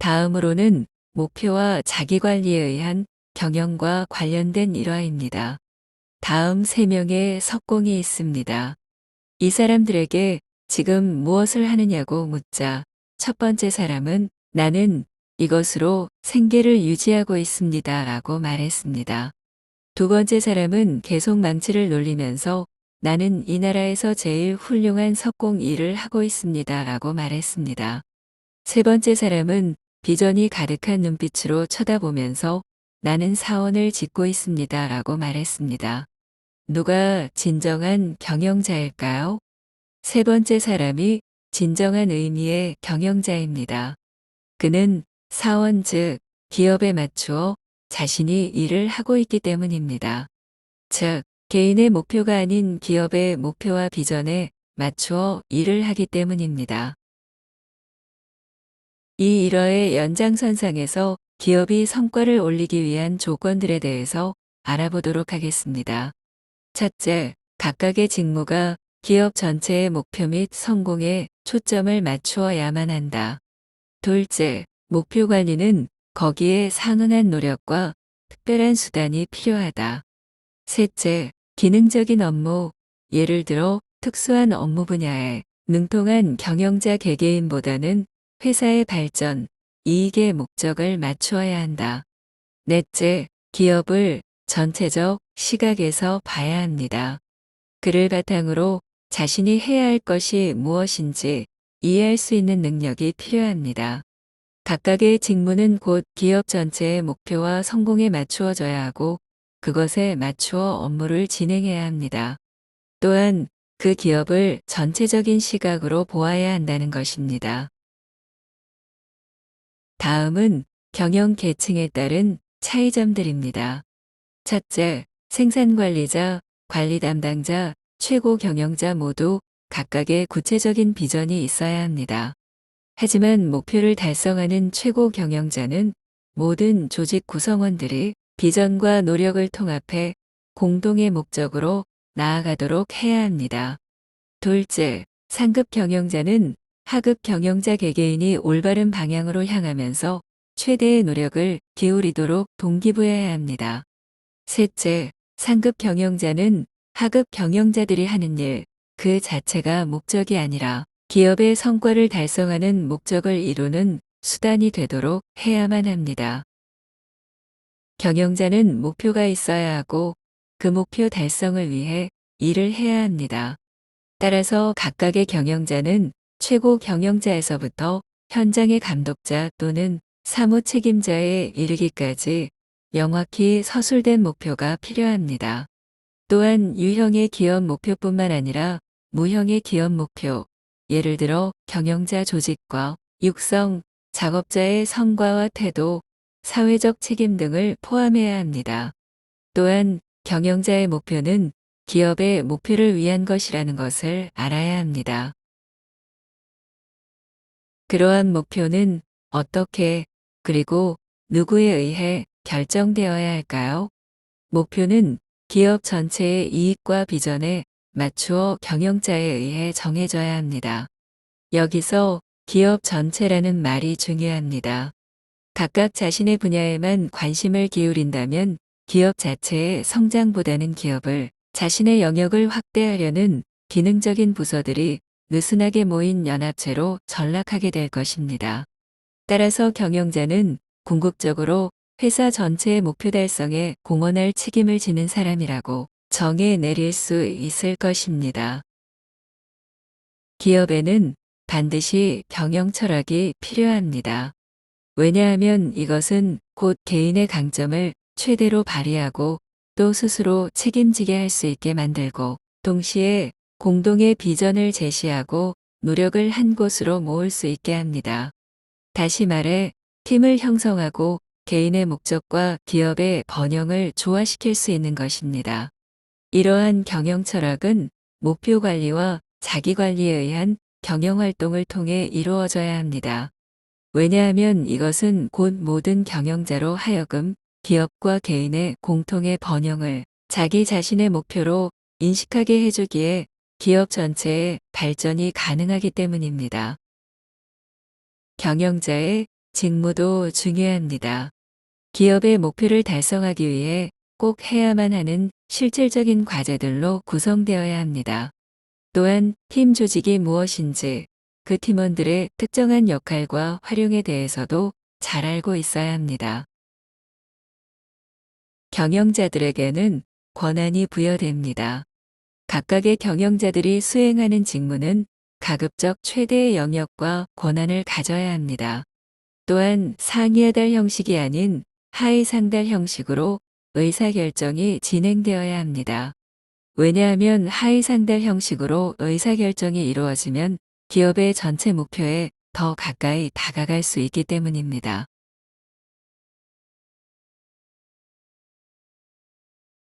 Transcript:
다음으로는 목표와 자기관리에 의한 경영과 관련된 일화입니다. 다음 3명의 석공이 있습니다. 이 사람들에게 지금 무엇을 하느냐고 묻자 첫 번째 사람은 나는 이것으로 생계를 유지하고 있습니다 라고 말했습니다. 두 번째 사람은 계속 망치를 놀리면서 나는 이 나라에서 제일 훌륭한 석공 일을 하고 있습니다 라고 말했습니다. 세 번째 사람은 비전이 가득한 눈빛으로 쳐다보면서 나는 사원을 짓고 있습니다 라고 말했습니다. 누가 진정한 경영자일까요? 세 번째 사람이 진정한 의미의 경영자입니다. 그는 사원 즉 기업에 맞추어 자신이 일을 하고 있기 때문입니다. 즉 개인의 목표가 아닌 기업의 목표와 비전에 맞추어 일을 하기 때문입니다. 이 일화의 연장선상에서 기업이 성과를 올리기 위한 조건들에 대해서 알아보도록 하겠습니다. 첫째, 각각의 직무가 기업 전체의 목표 및 성공에 초점을 맞추어야만 한다. 둘째, 목표 관리는 거기에 상응한 노력과 특별한 수단이 필요하다. 셋째, 기능적인 업무, 예를 들어 특수한 업무 분야에 능통한 경영자 개개인보다는 회사의 발전, 이익의 목적을 맞추어야 한다. 넷째, 기업을 전체적 시각에서 봐야 합니다. 그를 바탕으로 자신이 해야 할 것이 무엇인지 이해할 수 있는 능력이 필요합니다. 각각의 직무는 곧 기업 전체의 목표와 성공에 맞추어져야 하고 그것에 맞추어 업무를 진행해야 합니다. 또한 그 기업을 전체적인 시각으로 보아야 한다는 것입니다. 다음은 경영 계층에 따른 차이점들입니다. 첫째, 생산관리자, 관리 담당자, 최고 경영자 모두 각각의 구체적인 비전이 있어야 합니다. 하지만 목표를 달성하는 최고 경영자는 모든 조직 구성원들이 비전과 노력을 통합해 공동의 목적으로 나아가도록 해야 합니다. 둘째, 상급 경영자는 하급 경영자 개개인이 올바른 방향으로 향하면서 최대의 노력을 기울이도록 동기부여해야 합니다. 셋째, 상급 경영자는 하급 경영자들이 하는 일, 그 자체가 목적이 아니라 기업의 성과를 달성하는 목적을 이루는 수단이 되도록 해야만 합니다. 경영자는 목표가 있어야 하고 그 목표 달성을 위해 일을 해야 합니다. 따라서 각각의 경영자는 최고 경영자에서부터 현장의 감독자 또는 사무 책임자에 이르기까지 명확히 서술된 목표가 필요합니다. 또한 유형의 기업 목표뿐만 아니라 무형의 기업 목표, 예를 들어 경영자 조직과 육성, 작업자의 성과와 태도, 사회적 책임 등을 포함해야 합니다. 또한 경영자의 목표는 기업의 목표를 위한 것이라는 것을 알아야 합니다. 그러한 목표는 어떻게 그리고 누구에 의해 결정되어야 할까요? 목표는 기업 전체의 이익과 비전에 맞추어 경영자에 의해 정해져야 합니다. 여기서 기업 전체라는 말이 중요합니다. 각각 자신의 분야에만 관심을 기울인다면 기업 자체의 성장보다는 기업을 자신의 영역을 확대하려는 기능적인 부서들이 느슨하게 모인 연합체로 전락하게 될 것입니다. 따라서 경영자는 궁극적으로 회사 전체의 목표 달성에 공헌할 책임을 지는 사람이라고 정해 내릴 수 있을 것입니다. 기업에는 반드시 경영 철학이 필요합니다. 왜냐하면 이것은 곧 개인의 강점을 최대로 발휘하고 또 스스로 책임지게 할 수 있게 만들고 동시에 공동의 비전을 제시하고 노력을 한 곳으로 모을 수 있게 합니다. 다시 말해 팀을 형성하고 개인의 목적과 기업의 번영을 조화시킬 수 있는 것입니다. 이러한 경영 철학은 목표 관리와 자기 관리에 의한 경영 활동을 통해 이루어져야 합니다. 왜냐하면 이것은 곧 모든 경영자로 하여금 기업과 개인의 공통의 번영을 자기 자신의 목표로 인식하게 해주기에 기업 전체의 발전이 가능하기 때문입니다. 경영자의 직무도 중요합니다. 기업의 목표를 달성하기 위해 꼭 해야만 하는 실질적인 과제들로 구성되어야 합니다. 또한 팀 조직이 무엇인지, 그 팀원들의 특정한 역할과 활용에 대해서도 잘 알고 있어야 합니다. 경영자들에게는 권한이 부여됩니다. 각각의 경영자들이 수행하는 직무는 가급적 최대의 영역과 권한을 가져야 합니다. 또한 상위하달 형식이 아닌 하위상달 형식으로 의사결정이 진행되어야 합니다. 왜냐하면 하위상달 형식으로 의사결정이 이루어지면 기업의 전체 목표에 더 가까이 다가갈 수 있기 때문입니다.